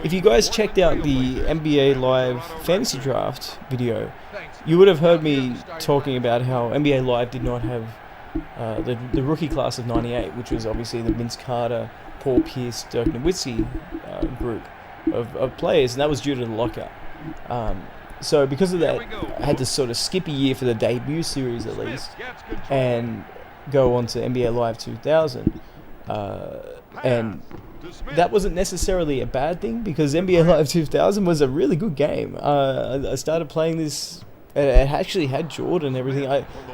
if you guys checked out the NBA Live Fantasy Draft video, you would have heard me talking about how NBA Live did not have the rookie class of 98, which was obviously the Vince Carter, Paul Pierce, Dirk Nowitzki group of players, and that was due to the lockout. So because of that, I had to sort of skip a year for the debut series at least, and go on to NBA Live 2000. And that wasn't necessarily a bad thing, because NBA Live 2000 was a really good game. I started playing this. It actually had Jordan and everything.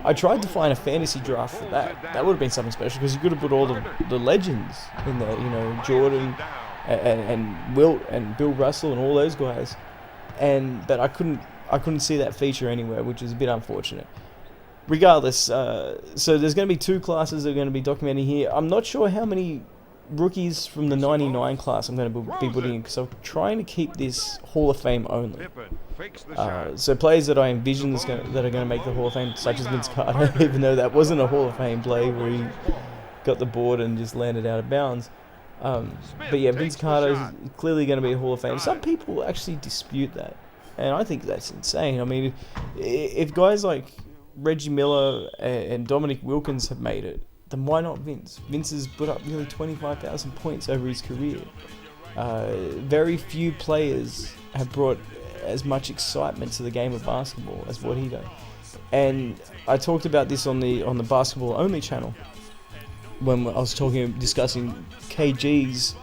I tried to find a fantasy draft for that. That would have been something special, because you could have put all the legends in there. You know, Jordan and Wilt and Bill Russell and all those guys. But I couldn't see that feature anywhere, which is a bit unfortunate. Regardless, so there's going to be 2 classes that are going to be documented here. I'm not sure how many rookies from the 99 class I'm going to be putting in, because I'm trying to keep this Hall of Fame only. So players that I envision that are going to make the Hall of Fame, such as Vince Carter, even though that wasn't a Hall of Fame play where he got the board and just landed out of bounds. But yeah, Vince Carter is clearly going to be a Hall of Fame. Some people actually dispute that, and I think that's insane. I mean, if guys like Reggie Miller and Dominic Wilkins have made it, then why not Vince? Vince has put up nearly 25,000 points over his career. Very few players have brought as much excitement to the game of basketball as what he does. And I talked about this on the Basketball Only channel when I was discussing KG's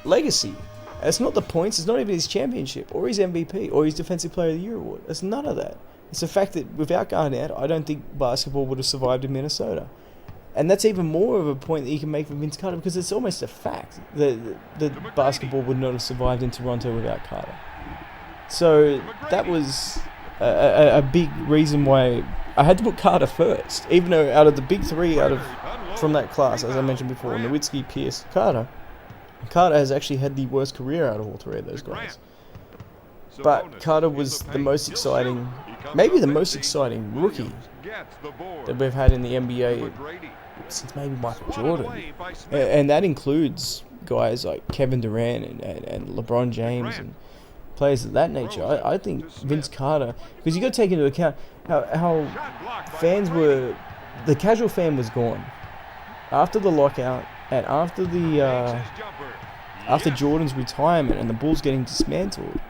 legacy. It's not the points, it's not even his championship or his MVP or his Defensive Player of the Year award. It's none of that. It's the fact that without Garnett, I don't think basketball would have survived in Minnesota. And that's even more of a point that you can make for Vince Carter, because it's almost a fact that basketball would not have survived in Toronto without Carter. So that was a big reason why I had to put Carter first, even though out of the big 3 from that class, as I mentioned before, Nowitzki, Pierce, Carter has actually had the worst career out of all 3 of those guys. But Carter was the most exciting, maybe the most exciting rookie that we've had in the NBA since maybe Michael Jordan. And that includes guys like Kevin Durant and LeBron James and players of that nature. I think Vince Carter, because you got to take into account how fans were, the casual fan was gone after the lockout and after Jordan's retirement and the Bulls getting dismantled.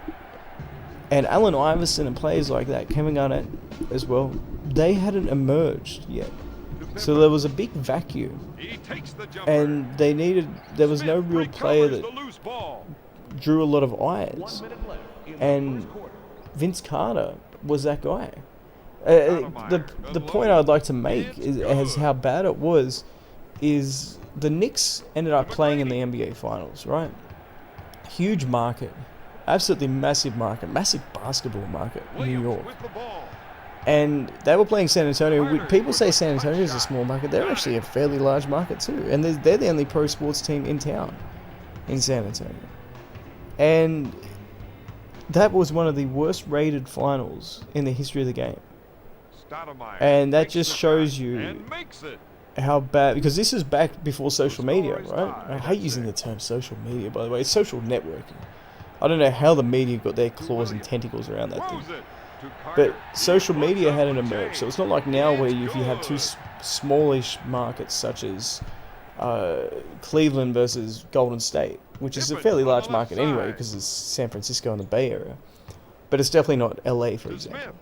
And Allen Iverson and players like that, Kevin Garnett as well, they hadn't emerged yet. So there was a big vacuum. And there was no real player that drew a lot of eyes. And Vince Carter was that guy. The point I'd like to make is how bad it was, is the Knicks ended up playing in the NBA Finals, right? Huge market. Absolutely massive market, massive basketball market in New York. And they were playing San Antonio. People say San Antonio is a small market. They're actually a fairly large market too. And they're the only pro sports team in town in San Antonio. And that was one of the worst rated finals in the history of the game. And that just shows you how bad, because this is back before social media, right? I hate using the term social media, by the way. It's social networking. I don't know how the media got their claws and tentacles around that thing. But social media hadn't emerged, so it's not like now where if you have 2 smallish markets such as Cleveland versus Golden State, which is a fairly large market anyway because it's San Francisco and the Bay Area. But it's definitely not LA, for example.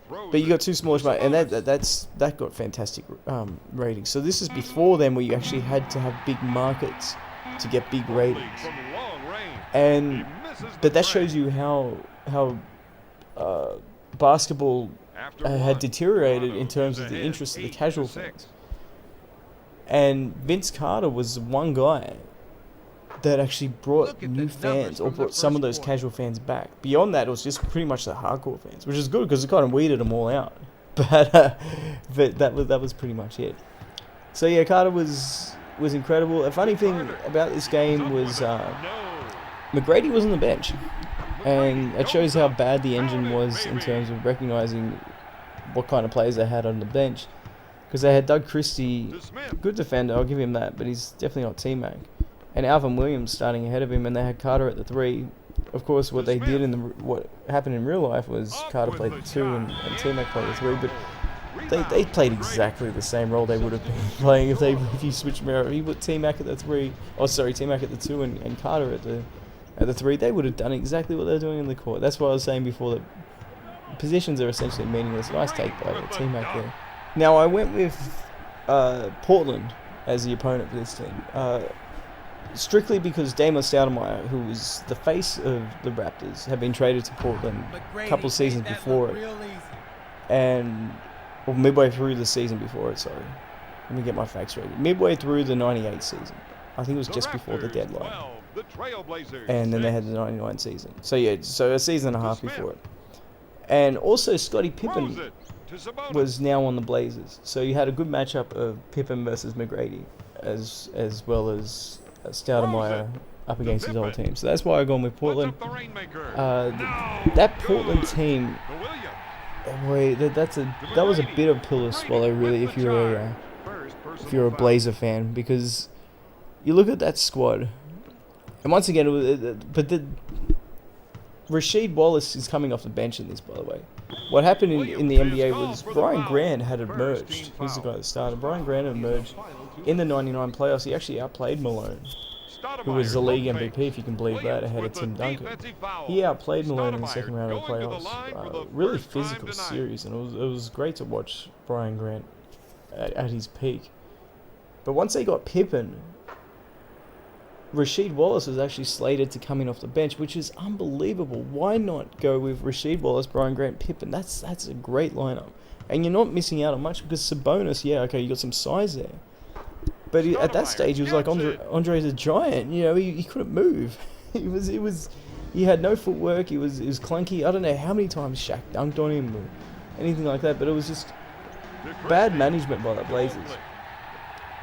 But you got 2 smallish markets, and that got fantastic ratings. So this is before then, where you actually had to have big markets to get big ratings. But that shows you how basketball had deteriorated in terms of the interest of the casual fans. And Vince Carter was one guy that actually brought new fans, or brought some of those casual fans back. Beyond that, it was just pretty much the hardcore fans, which is good because it kind of weeded them all out. But that was pretty much it. So yeah, Carter was incredible. A funny thing about this game was McGrady was on the bench. And it shows how bad the engine was in terms of recognizing what kind of players they had on the bench. Because they had Doug Christie, good defender, I'll give him that, but he's definitely not T-Mac. and Alvin Williams starting ahead of him, and they had Carter at the 3. Of course, what happened in real life was Carter played the 2 and T-Mac played the 3, but they played exactly the same role they would have been playing if you switched them out. If you put T-Mac at the 3, T-Mac at the 2 and Carter at the 3, they would have done exactly what they're doing in the court. That's what I was saying before, that positions are essentially meaningless. Nice take by T-Mac there. Now, I went with Portland as the opponent for this team. Strictly because Damon Stoudamire, who was the face of the Raptors, had been traded to Portland a couple seasons before it. Or midway through the season before it, sorry. Let me get my facts straight. Midway through the 98 season. I think it was just before the deadline. And then they had the 99 season. So yeah, so a season and a half before it. And also Scottie Pippen was now on the Blazers. So you had a good matchup of Pippen versus McGrady, as well as Stoudamire up against his old team. So that's why I've gone with Portland. That Portland team, boy, that was a bit of pill to swallow, really, if you're a Blazer fan, because you look at that squad, and once again, Rasheed Wallace is coming off the bench in this, by the way. What happened in the NBA was Brian Grant had emerged. He's the guy that started. Brian Grant emerged in the 99 playoffs. He actually outplayed Malone, who was the league MVP, if you can believe that, ahead of Tim Duncan. He outplayed Malone in the second round of the playoffs. Really physical series, and it was great to watch Brian Grant at his peak. But once they got Pippen, Rasheed Wallace was actually slated to come in off the bench, which is unbelievable. Why not go with Rasheed Wallace, Brian Grant, Pippen? That's a great lineup. And you're not missing out on much, because Sabonis, yeah, okay, you got some size there. But at that stage, he was like Andre's a giant. You know, he couldn't move. He had no footwork. He was clunky. I don't know how many times Shaq dunked on him or anything like that. But it was just bad management by the Blazers.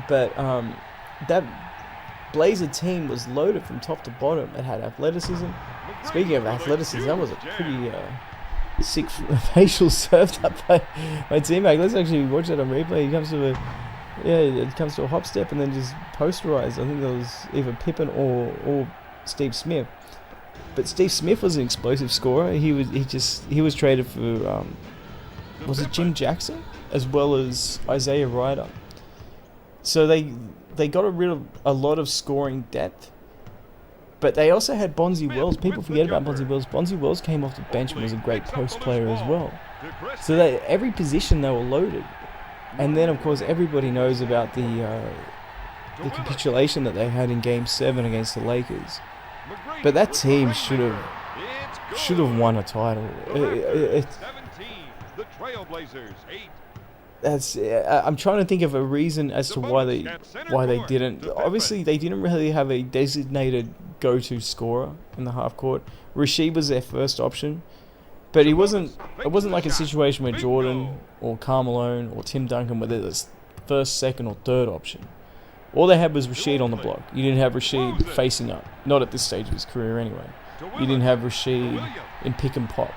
But that Blazer team was loaded from top to bottom. It had athleticism. Speaking of athleticism, that was a pretty sick facial served up by T-Mac. Let's actually watch that on replay. It comes to a hop step and then just posterized. I think that was either Pippen or Steve Smith. But Steve Smith was an explosive scorer. He was traded for was it Jim Jackson as well as Isaiah Ryder. So they got rid of a lot of scoring depth. But they also had Bonzi Wells. People forget about Bonzi Wells. Bonzi Wells came off the bench and was a great post player as well. So every position they were loaded. And then, of course, everybody knows about the capitulation that they had in Game 7 against the Lakers. But that team should have won a title. I'm trying to think of a reason as to why they didn't. Obviously, they didn't really have a designated go-to scorer in the half court. Rasheed was their first option. But it wasn't like a situation where Jordan or Karl Malone or Tim Duncan were the first, second, or third option. All they had was Rasheed on the block. You didn't have Rasheed facing up. Not at this stage of his career anyway. You didn't have Rasheed in pick and pop.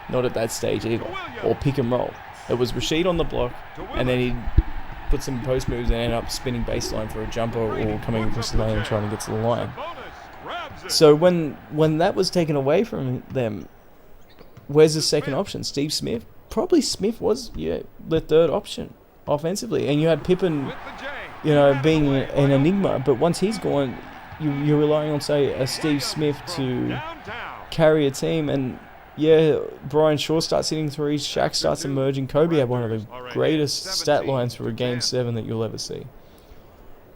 Not at that stage either. Or pick and roll. It was Rasheed on the block, and then he'd put some post moves and end up spinning baseline for a jumper or coming across the lane and trying to get to the line. So when that was taken away from them, where's the second option? Steve Smith? Probably Smith was, the third option offensively. And you had Pippen, being an enigma. But once he's gone, you're relying on, say, a Steve Smith to carry a team. And, Brian Shaw starts hitting threes. Shaq starts emerging. Kobe had one of the greatest stat lines for a Game 7 that you'll ever see.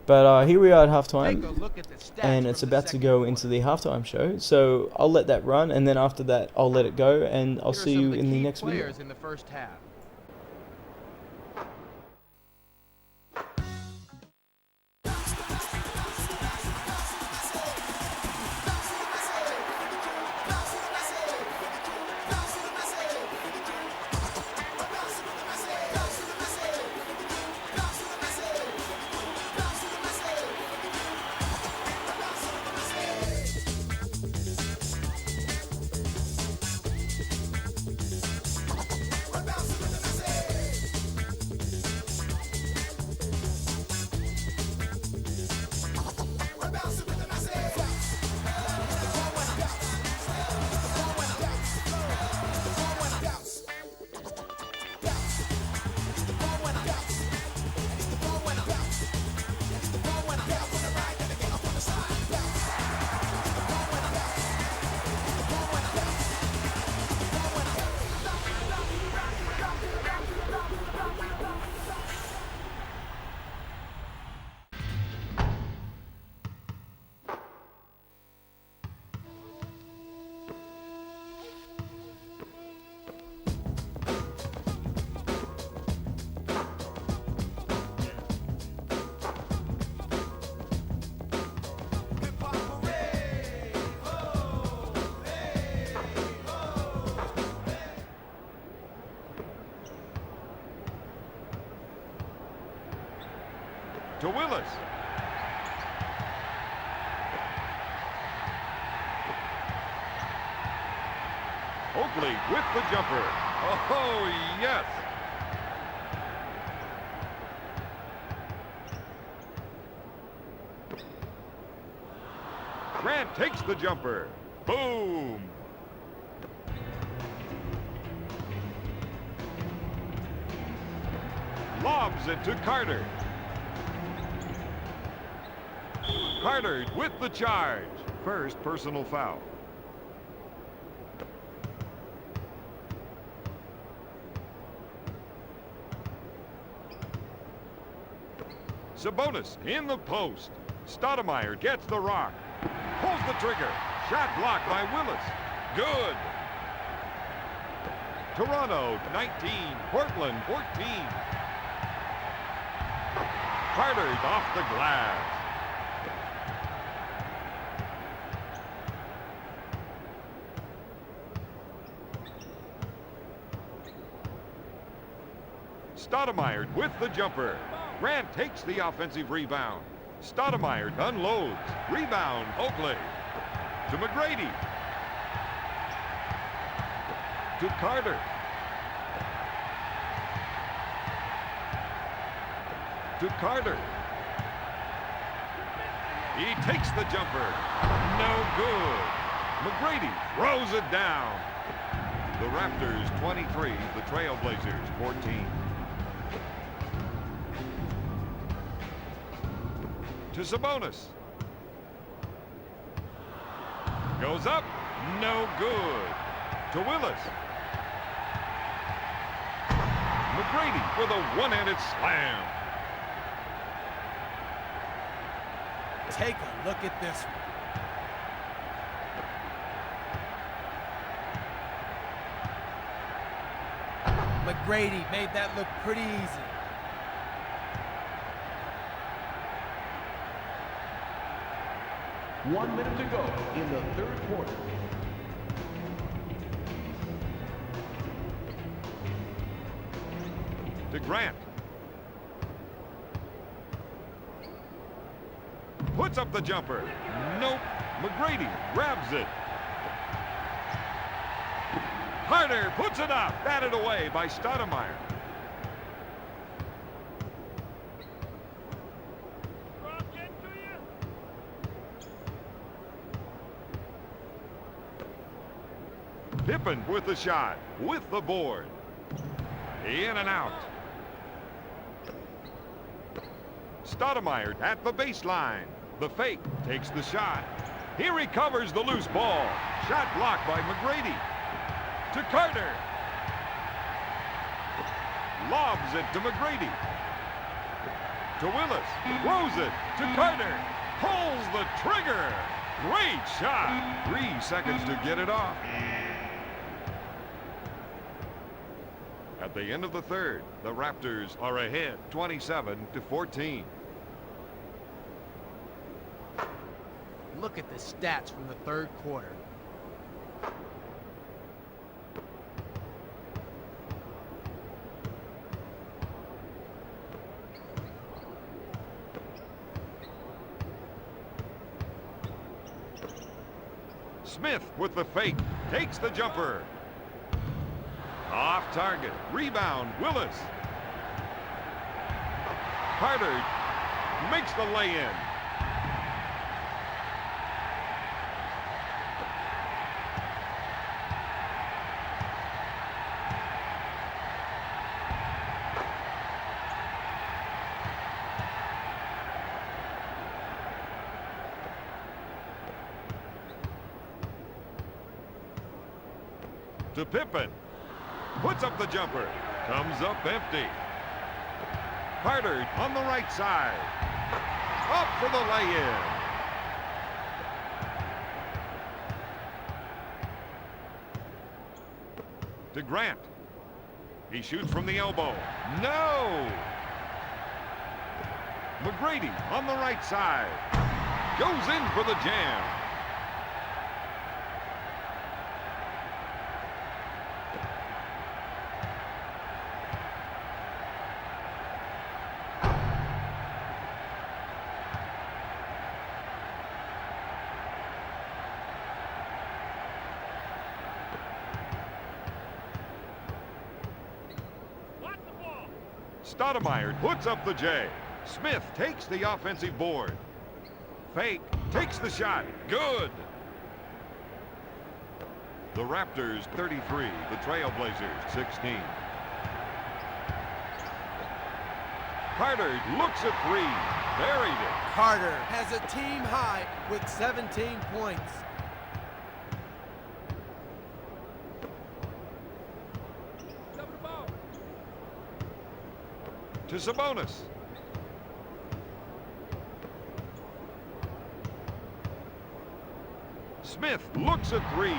But here we are at halftime, and it's about to go into the halftime show. So I'll let that run, and then after that, I'll let it go, and I'll see you in the next video. In the first half. to Willis. Oakley with the jumper. Oh, yes. Grant takes the jumper. Boom. Lobs it to Carter. Carter with the charge. First personal foul. Sabonis in the post. Stoudamire gets the rock. Pulls the trigger. Shot blocked by Willis. Good. Toronto 19, Portland 14. Carter's off the glass. Stoudamire with the jumper. Grant takes the offensive rebound. Stoudamire unloads. Rebound, Oakley. To McGrady. To Carter. To Carter. He takes the jumper. No good. McGrady throws it down. The Raptors 23, the Trailblazers 14. To Sabonis. Goes up. No good. To Willis. McGrady with a one-handed slam. Take a look at this one. McGrady made that look pretty easy. One minute to go in the third quarter. To Grant. Puts up the jumper. Nope. McGrady grabs it. Carter puts it up. Batted away by Stoudamire. Pippen with the shot, with the board. In and out. Stoudamire at the baseline. The fake takes the shot. He recovers the loose ball. Shot blocked by McGrady. To Carter. Lobs it to McGrady. To Willis. Throws it to Carter. Pulls the trigger. Great shot. 3 seconds to get it off. At the end of the third, the Raptors are ahead 27-14. Look at the stats from the third quarter. Smith with the fake, takes the jumper. Off target, rebound, Willis. Carter makes the lay-in. To Pippen. Puts up the jumper. Comes up empty. Carter on the right side. Up for the lay-in. To Grant. He shoots from the elbow. No! McGrady on the right side. Goes in for the jam. Stoudamire puts up the J. Smith takes the offensive board. Fake, takes the shot. Good. The Raptors 33, the Trailblazers 16. Carter looks at three. Buried it. Carter has a team high with 17 points. To Sabonis. Smith looks at three.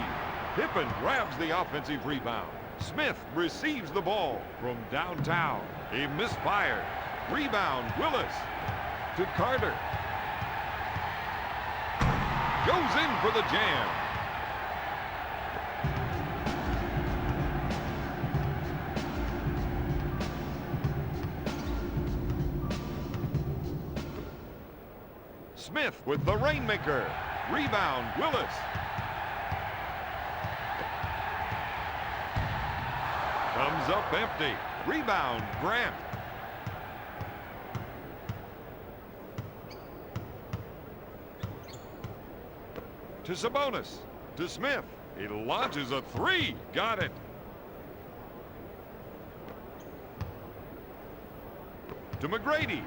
Pippen grabs the offensive rebound. Smith receives the ball from downtown. He misfires. Rebound, Willis. To Carter. Goes in for the jam. Smith with the rainmaker. Rebound, Willis. Comes up empty. Rebound, Grant. To Sabonis. To Smith. He launches a three. Got it. To McGrady.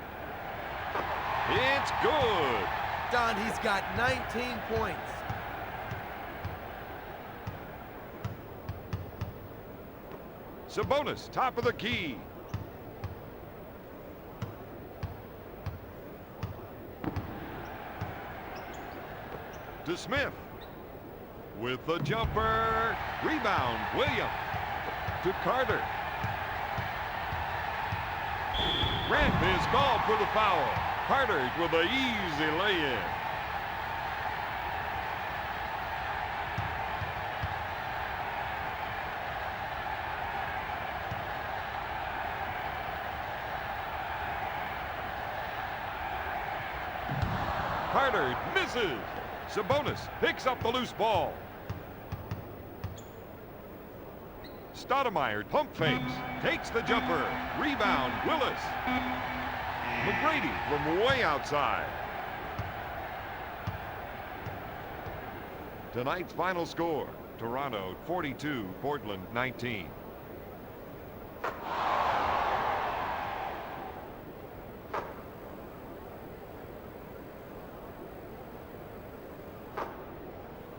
It's good. Don, he's got 19 points. Sabonis, top of the key. To Smith. With the jumper. Rebound, Williams. To Carter. Grant is called for the foul. Carter with an easy lay-in. Carter misses. Sabonis picks up the loose ball. Stoudamire pump fakes. Takes the jumper. Rebound, Willis. McGrady from way outside. Tonight's final score, Toronto 42, Portland 19.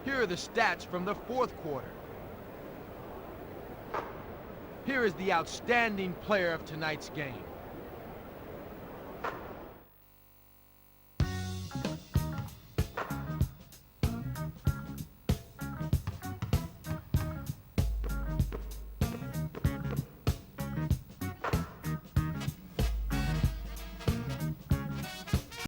Here are the stats from the fourth quarter. Here is the outstanding player of tonight's game.